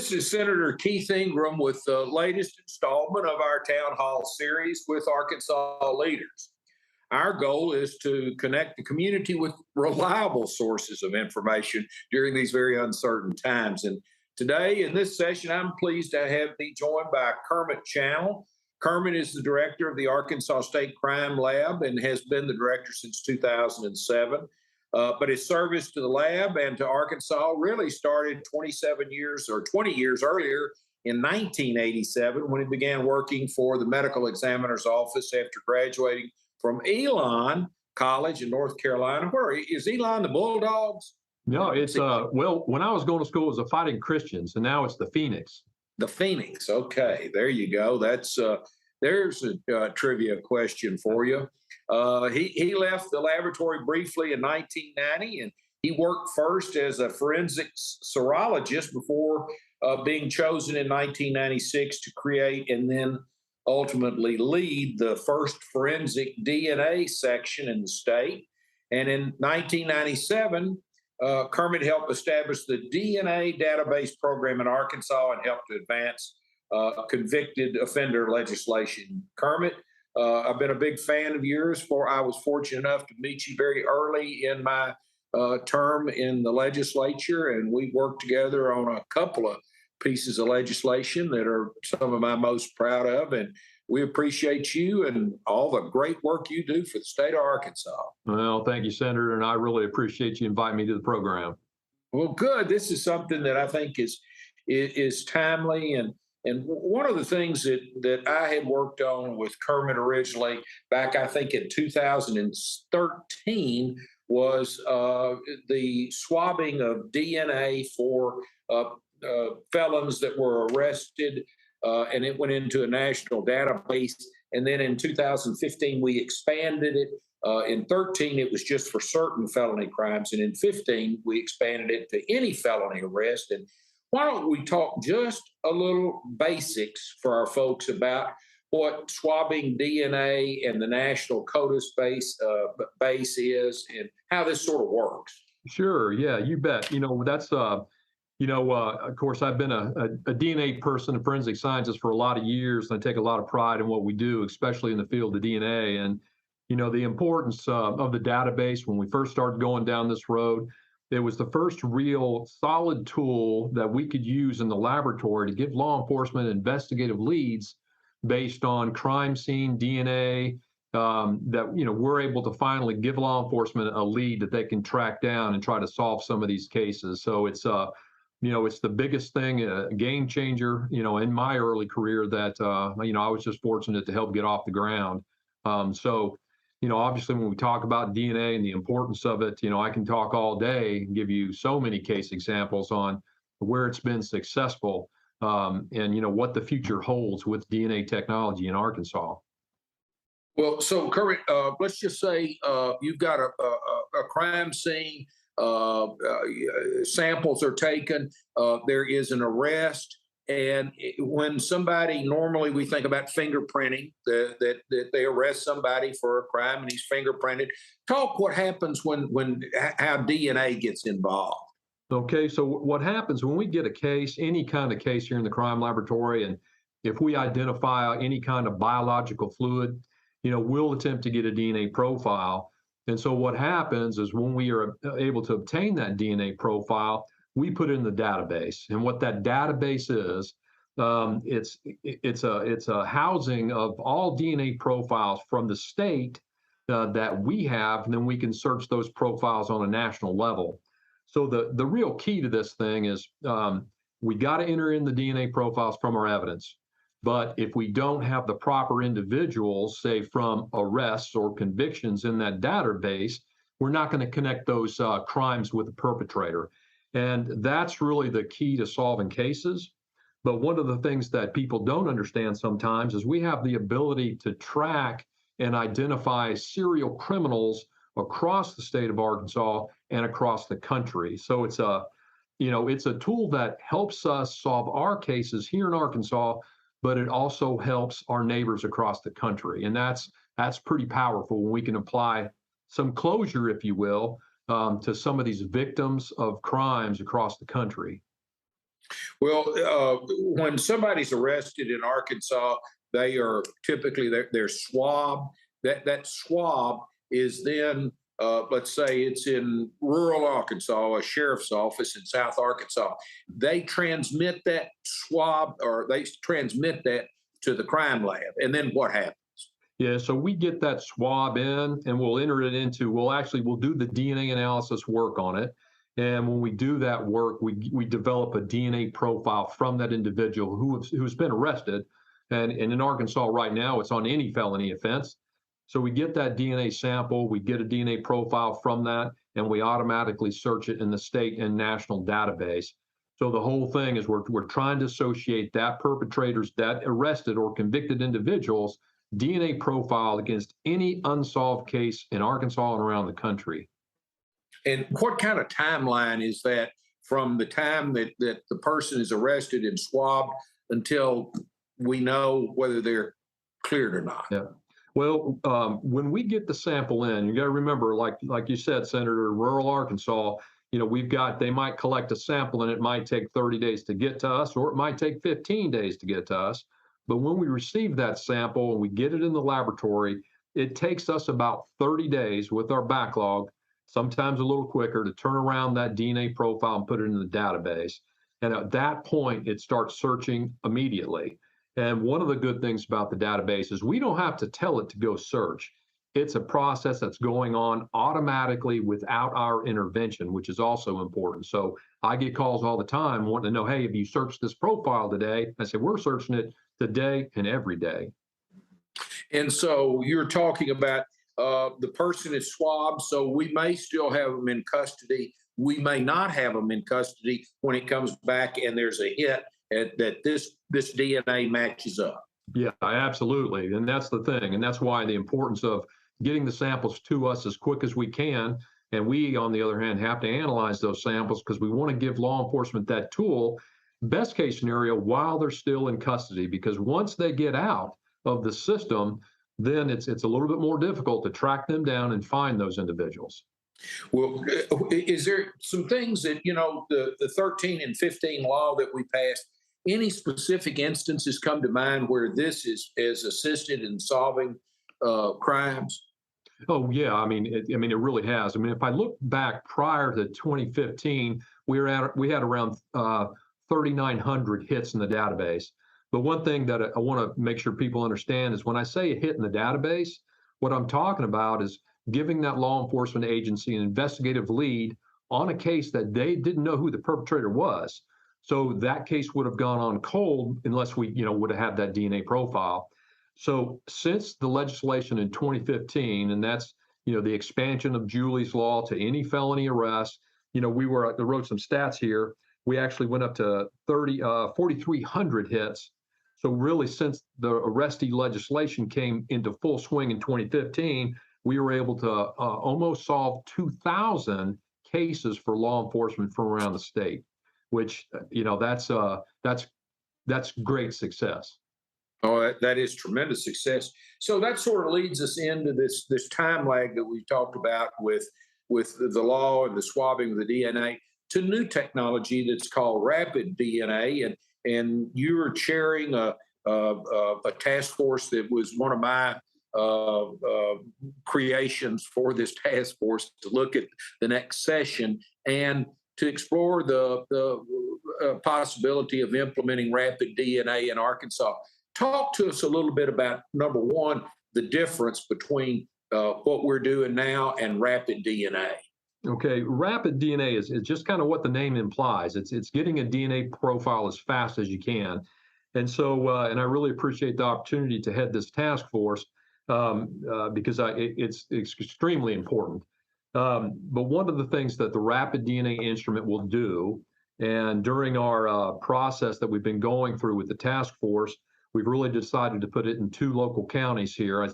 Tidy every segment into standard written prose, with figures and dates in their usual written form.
This is Senator Keith Ingram with the latest installment of our Town Hall series with Arkansas leaders. Our goal is to connect the community with reliable sources of information during these very uncertain times. And today, in this session, I'm pleased to be joined by Kermit Channell. Kermit is the director of the Arkansas State Crime Lab and has been the director since 2007. But his service to the lab and to Arkansas really started 27 years or 20 years earlier in 1987 when he began working for the medical examiner's office after graduating from Elon College in North Carolina. Where is Elon, the Bulldogs? No, it's well, when I was going to school, it was the Fighting Christians, and now it's the Phoenix. The Phoenix. Okay, there you go. There's a trivia question for you. He left the laboratory briefly in 1990, and he worked first as a forensic serologist before being chosen in 1996 to create and then ultimately lead the first forensic DNA section in the state. And in 1997, Kermit helped establish the DNA database program in Arkansas and helped to advance convicted offender legislation. Kermit, I've been a big fan of yours. I was fortunate enough to meet you very early in my term in the legislature, and we worked together on a couple of pieces of legislation that are some of my most proud of. And we appreciate you and all the great work you do for the state of Arkansas. Well, thank you, Senator, and I really appreciate you inviting me to the program. Well, good. This is something that I think is timely, and one of the things that I had worked on with Kermit originally back, I think, in 2013 was the swabbing of DNA for felons that were arrested, and it went into a national database. And then in 2015, we expanded it. In 13, it was just for certain felony crimes. And in 15, we expanded it to any felony arrest. And why don't we talk just a little basics for our folks about what swabbing DNA and the national CODIS base is and how this sort of works? Sure. Yeah, you bet. That's, of course, I've been a DNA person, a forensic scientist for a lot of years, and I take a lot of pride in what we do, especially in the field of DNA. And, the importance of the database when we first started going down this road, it was the first real solid tool that we could use in the laboratory to give law enforcement investigative leads based on crime scene DNA that, we're able to finally give law enforcement a lead that they can track down and try to solve some of these cases. So it's, it's the biggest thing, a game changer, in my early career that, I was just fortunate to help get off the ground. Obviously, when we talk about DNA and the importance of it, I can talk all day and give you so many case examples on where it's been successful and, what the future holds with DNA technology in Arkansas. Well, so Kermit, let's just say you've got a crime scene, samples are taken, there is an arrest. And when somebody, normally we think about fingerprinting, that they arrest somebody for a crime and he's fingerprinted. Talk what happens how DNA gets involved. Okay, so what happens when we get a case, any kind of case here in the crime laboratory, and if we identify any kind of biological fluid, we'll attempt to get a DNA profile. And so what happens is when we are able to obtain that DNA profile, we put it in the database. And what that database is, it's a housing of all DNA profiles from the state that we have, and then we can search those profiles on a national level. So the real key to this thing is we got to enter in the DNA profiles from our evidence. But if we don't have the proper individuals, say from arrests or convictions in that database, we're not going to connect those crimes with the perpetrator. And that's really the key to solving cases. But one of the things that people don't understand sometimes is we have the ability to track and identify serial criminals across the state of Arkansas and across the country. So it's a tool that helps us solve our cases here in Arkansas, but it also helps our neighbors across the country. And that's pretty powerful when we can apply some closure, if you will, to some of these victims of crimes across the country. Well, when somebody's arrested in Arkansas, they are typically they're swabbed. That swab is then, let's say it's in rural Arkansas, a sheriff's office in South Arkansas. They transmit that swab, or they transmit that to the crime lab, and then what happens? Yeah, so we get that swab in and we'll enter it into, we'll do the DNA analysis work on it. And when we do that work, we develop a DNA profile from that individual who's been arrested. And in Arkansas right now, it's on any felony offense. So we get that DNA sample, we get a DNA profile from that, and we automatically search it in the state and national database. So the whole thing is we're trying to associate that perpetrators, that arrested or convicted individuals, DNA profile against any unsolved case in Arkansas and around the country. And what kind of timeline is that from the time that the person is arrested and swabbed until we know whether they're cleared or not? Yeah. Well, when we get the sample in, you got to remember, like you said, Senator, rural Arkansas, they might collect a sample and it might take 30 days to get to us, or it might take 15 days to get to us. But when we receive that sample and we get it in the laboratory, it takes us about 30 days with our backlog, sometimes a little quicker, to turn around that DNA profile and put it in the database. And at that point, it starts searching immediately. And one of the good things about the database is we don't have to tell it to go search. It's a process that's going on automatically without our intervention, which is also important. So I get calls all the time wanting to know, hey, have you searched this profile today? I say, we're searching it today and every day. And so you're talking about the person is swabbed, so we may still have them in custody. We may not have them in custody when it comes back and there's a hit that this DNA matches up. Yeah, absolutely. And that's the thing. And that's why the importance of getting the samples to us as quick as we can. And we, on the other hand, have to analyze those samples because we want to give law enforcement that tool, best case scenario, while they're still in custody. Because once they get out of the system, then it's a little bit more difficult to track them down and find those individuals. Well, is there some things that, the 13 and 15 law that we passed, any specific instances come to mind where this is assisted in solving crimes? Oh yeah, it really has. If I look back prior to 2015, we had around 3,900 hits in the database. But one thing that I want to make sure people understand is when I say a hit in the database, what I'm talking about is giving that law enforcement agency an investigative lead on a case that they didn't know who the perpetrator was. So that case would have gone on cold unless we, would have had that DNA profile. So since the legislation in 2015, and that's, the expansion of Julie's law to any felony arrest, I wrote some stats here. We actually went up to 4,300 hits. So really, since the arrestee legislation came into full swing in 2015, we were able to almost solve 2,000 cases for law enforcement from around the state, which, that's great success. Oh, that is tremendous success. So that sort of leads us into this time lag that we talked about with the law and the swabbing of the DNA to new technology that's called rapid DNA, and you were chairing a task force that was one of my creations for this task force to look at the next session and to explore the possibility of implementing rapid DNA in Arkansas. Talk to us a little bit about, number one, the difference between what we're doing now and rapid DNA. Okay, rapid DNA is just kind of what the name implies. It's getting a DNA profile as fast as you can. And so, and I really appreciate the opportunity to head this task force because it's extremely important. But one of the things that the rapid DNA instrument will do, and during our process that we've been going through with the task force, we've really decided to put it in two local counties here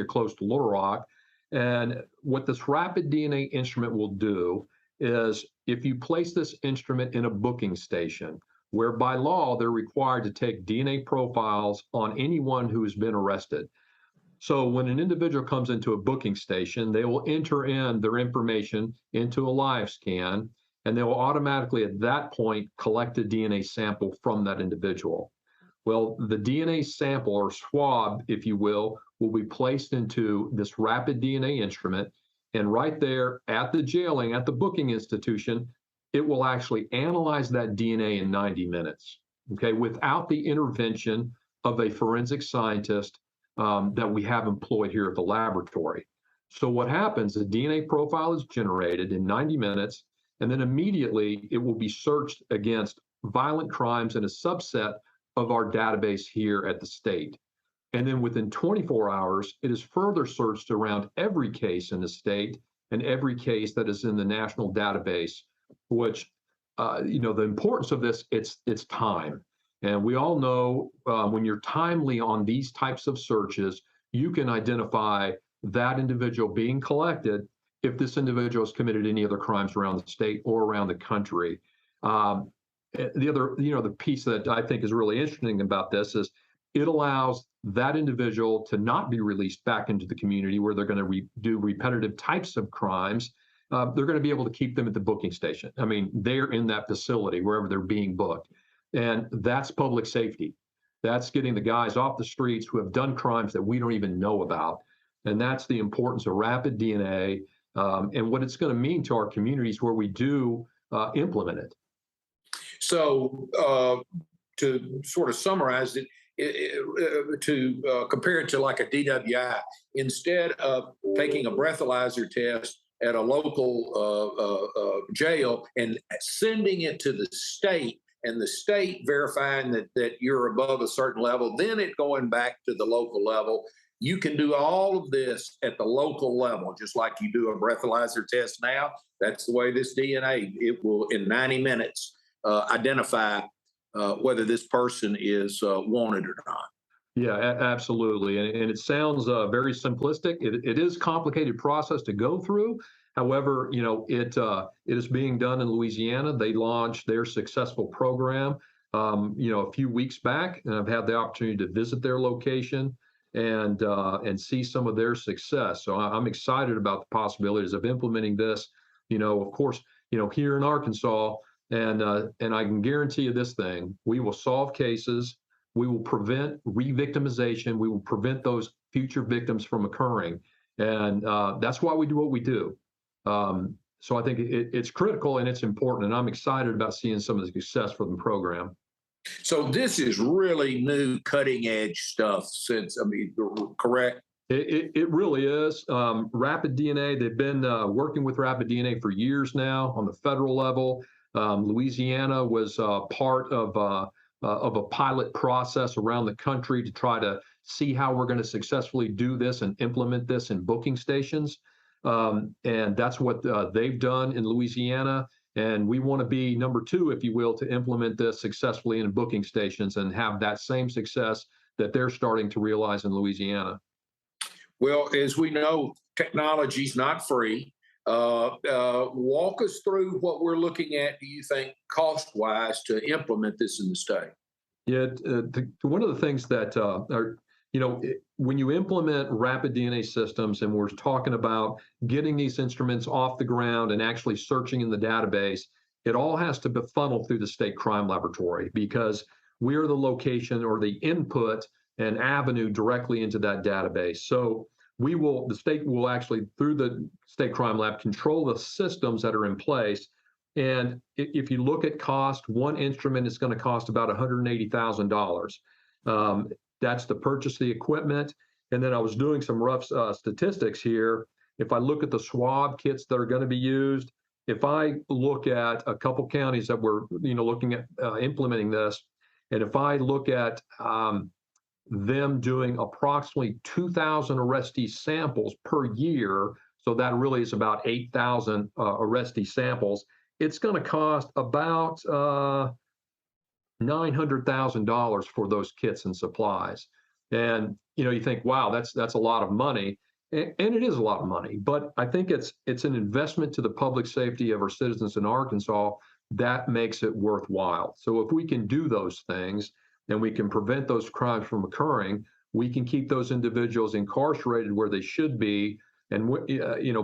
close to Little Rock. And what this rapid DNA instrument will do is if you place this instrument in a booking station, where by law they're required to take DNA profiles on anyone who has been arrested. So when an individual comes into a booking station, they will enter in their information into a live scan. and they will automatically at that point collect a DNA sample from that individual. Well, the DNA sample or swab, if you will be placed into this rapid DNA instrument. And right there at the jailing, at the booking institution, it will actually analyze that DNA in 90 minutes, okay, without the intervention of a forensic scientist that we have employed here at the laboratory. So what happens, the DNA profile is generated in 90 minutes, and then immediately it will be searched against violent crimes in a subset of our database here at the state. And then within 24 hours, it is further searched around every case in the state and every case that is in the national database, which, the importance of this, it's time. And we all know when you're timely on these types of searches, you can identify that individual being collected if this individual has committed any other crimes around the state or around the country. The other, the piece that I think is really interesting about this is it allows that individual to not be released back into the community where they're going to do repetitive types of crimes. They're going to be able to keep them at the booking station. I mean, they're in that facility wherever they're being booked. And that's public safety. That's getting the guys off the streets who have done crimes that we don't even know about. And that's the importance of rapid DNA and what it's going to mean to our communities where we do implement it. So to sort of summarize it, to compare it to like a DWI, instead of taking a breathalyzer test at a local jail and sending it to the state, and the state verifying that you're above a certain level, then it going back to the local level. You can do all of this at the local level, just like you do a breathalyzer test now. That's the way this DNA, it will, in 90 minutes, identify whether this person is wanted or not. Yeah, absolutely. And it sounds very simplistic. It is a complicated process to go through. However, it is being done in Louisiana. They launched their successful program, a few weeks back, and I've had the opportunity to visit their location and see some of their success. So I'm excited about the possibilities of implementing this. Of course, here in Arkansas, and I can guarantee you this thing: we will solve cases. We will prevent re-victimization. We will prevent those future victims from occurring. And that's why we do what we do. So I think it's critical and it's important. And I'm excited about seeing some of the success from the program. So this is really new, cutting edge stuff. Correct? It really is. Rapid DNA, they've been working with Rapid DNA for years now on the federal level. Louisiana was part of a pilot process around the country to try to see how we're going to successfully do this and implement this in booking stations. And that's what they've done in Louisiana. And we want to be number two, if you will, to implement this successfully in booking stations and have that same success that they're starting to realize in Louisiana. Well, as we know, technology is not free. Walk us through what we're looking at, do you think, cost-wise, to implement this in the state? Yeah, one of the things that when you implement rapid DNA systems, and we're talking about getting these instruments off the ground and actually searching in the database, it all has to be funneled through the state crime laboratory because we're the location or the input and avenue directly into that database. So the state will actually, through the state crime lab, control the systems that are in place. And if you look at cost, one instrument is going to cost about $180,000. That's to purchase the equipment. And then I was doing some rough statistics here. If I look at the swab kits that are going to be used, if I look at a couple counties that we're looking at implementing this, and if I look at them doing approximately 2,000 arrestee samples per year, so that really is about 8,000 arrestee samples, it's going to cost about $900,000 for those kits and supplies. And you think, wow, that's a lot of money, and it is a lot of money. But I think it's an investment to the public safety of our citizens in Arkansas that makes it worthwhile. So if we can do those things and we can prevent those crimes from occurring, we can keep those individuals incarcerated where they should be, and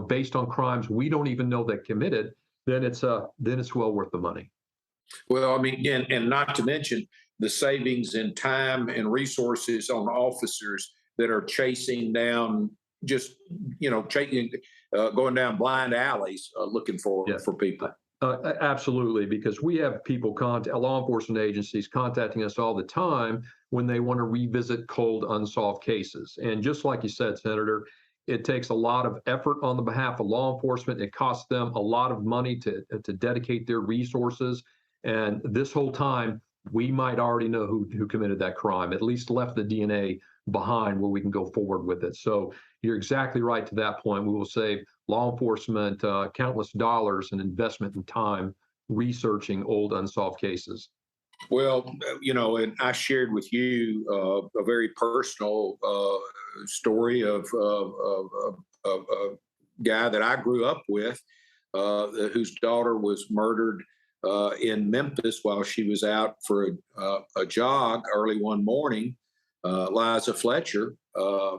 based on crimes we don't even know they committed. then it's well worth the money. Well, I mean, and not to mention the savings in time and resources on officers that are chasing down, just chasing, going down blind alleys looking for Yeah. people. Absolutely, because we have people law enforcement agencies contacting us all the time when they want to revisit cold unsolved cases. And just like you said, Senator, it takes a lot of effort on the behalf of law enforcement. It costs them a lot of money to dedicate their resources. And this whole time, we might already know who committed that crime, at least left the DNA behind where we can go forward with it. So you're exactly right to that point. We will save law enforcement countless dollars in investment and time researching old unsolved cases. Well, and I shared with you a very personal story of a guy that I grew up with, whose daughter was murdered in Memphis while she was out for a jog early one morning. Liza Fletcher,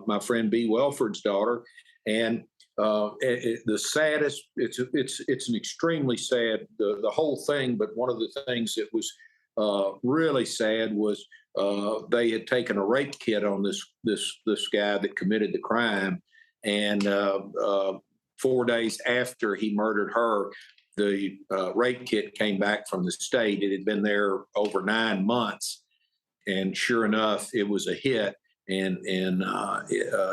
my friend B. Welford's daughter, and the saddest. It's an extremely sad the whole thing. But one of the things that was really sad was they had taken a rape kit on this guy that committed the crime, and 4 days after he murdered her, the rape kit came back from the state. It had been there over 9 months, and sure enough, it was a hit, and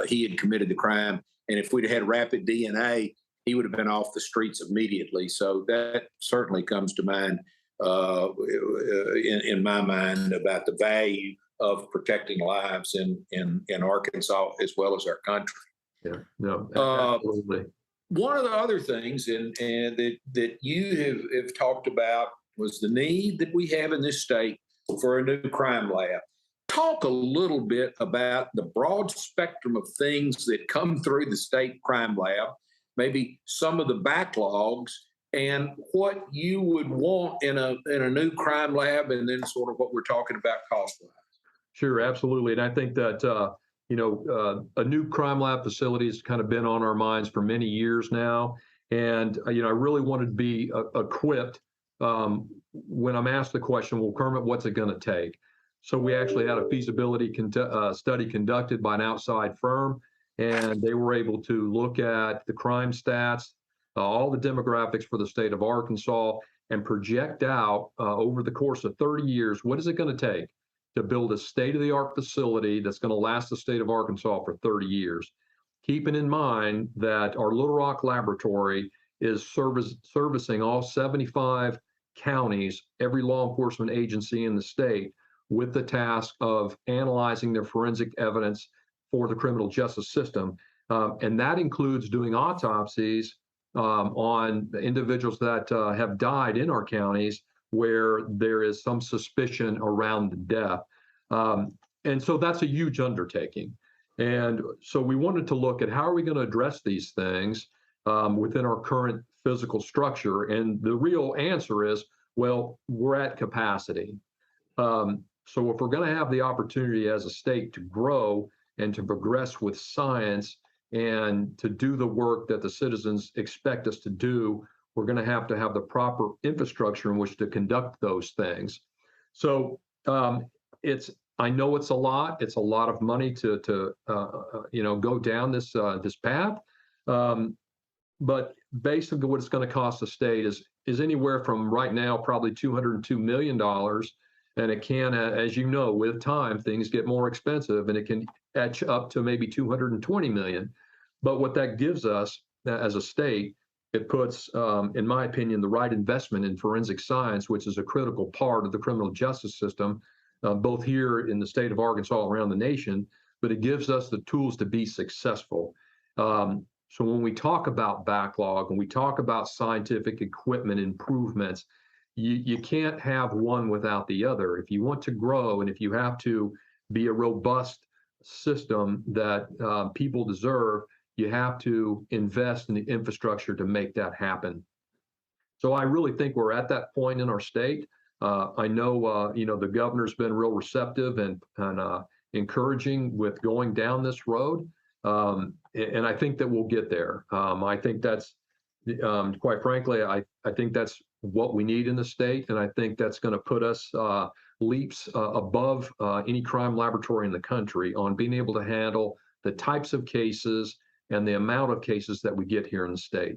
he had committed the crime. And if we'd had rapid DNA, he would have been off the streets immediately. So that certainly comes to mind in my mind about the value of protecting lives in Arkansas as well as our country. Yeah, no, absolutely. One of the other things that you have talked about was the need that we have in this state for a new crime lab. Talk a little bit about the broad spectrum of things that come through the state crime lab, maybe some of the backlogs, and what you would want in a new crime lab, and then sort of what we're talking about cost-wise. Sure, absolutely. And I think that a new crime lab facility has kind of been on our minds for many years now. And I really wanted to be equipped when I'm asked the question, well, Kermit, what's it going to take? So we actually had a feasibility study conducted by an outside firm, and they were able to look at the crime stats, all the demographics for the state of Arkansas, and project out over the course of 30 years, what is it going to take to build a state-of-the-art facility that's going to last the state of Arkansas for 30 years. Keeping in mind that our Little Rock laboratory is servicing all 75 counties, every law enforcement agency in the state, with the task of analyzing their forensic evidence for the criminal justice system. And that includes doing autopsies on individuals that have died in our counties where there is some suspicion around the death. And so that's a huge undertaking. And so we wanted to look at how are we going to address these things within our current physical structure. And the real answer is, well, we're at capacity. So if we're going to have the opportunity as a state to grow and to progress with science and to do the work that the citizens expect us to do, we're going to have the proper infrastructure in which to conduct those things. So I know it's a lot. It's a lot of money to go down this path. But basically, what it's going to cost the state is anywhere from right now probably $202 million, and it can, as you know, with time things get more expensive, and it can etch up to maybe $220 million. But what that gives us as a state, it puts, in my opinion, the right investment in forensic science, which is a critical part of the criminal justice system, both here in the state of Arkansas, around the nation, but it gives us the tools to be successful. So when we talk about backlog, when we talk about scientific equipment improvements, you can't have one without the other. If you want to grow and if you have to be a robust system that people deserve, you have to invest in the infrastructure to make that happen. So I really think we're at that point in our state. I know, the governor's been real receptive and encouraging with going down this road. And I think that we'll get there. I think that's quite frankly, I think that's what we need in the state, and I think that's going to put us leaps above any crime laboratory in the country on being able to handle the types of cases and the amount of cases that we get here in the state.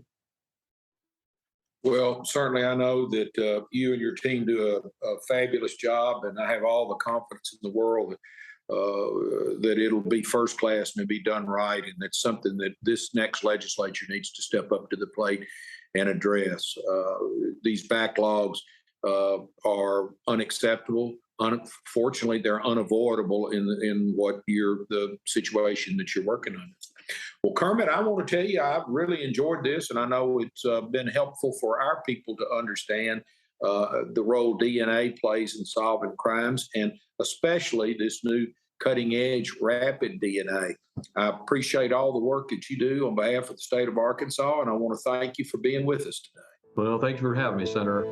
Well, certainly I know that you and your team do a fabulous job, and I have all the confidence in the world that it'll be first class and it'll be done right. And it's something that this next legislature needs to step up to the plate and address. These backlogs are unacceptable. Unfortunately, they're unavoidable in what the situation that you're working on. Well, Kermit, I want to tell you, I've really enjoyed this, and I know it's been helpful for our people to understand the role DNA plays in solving crimes, and especially this new cutting edge rapid DNA. I appreciate all the work that you do on behalf of the state of Arkansas, and I want to thank you for being with us today. Well, thank you for having me, Senator.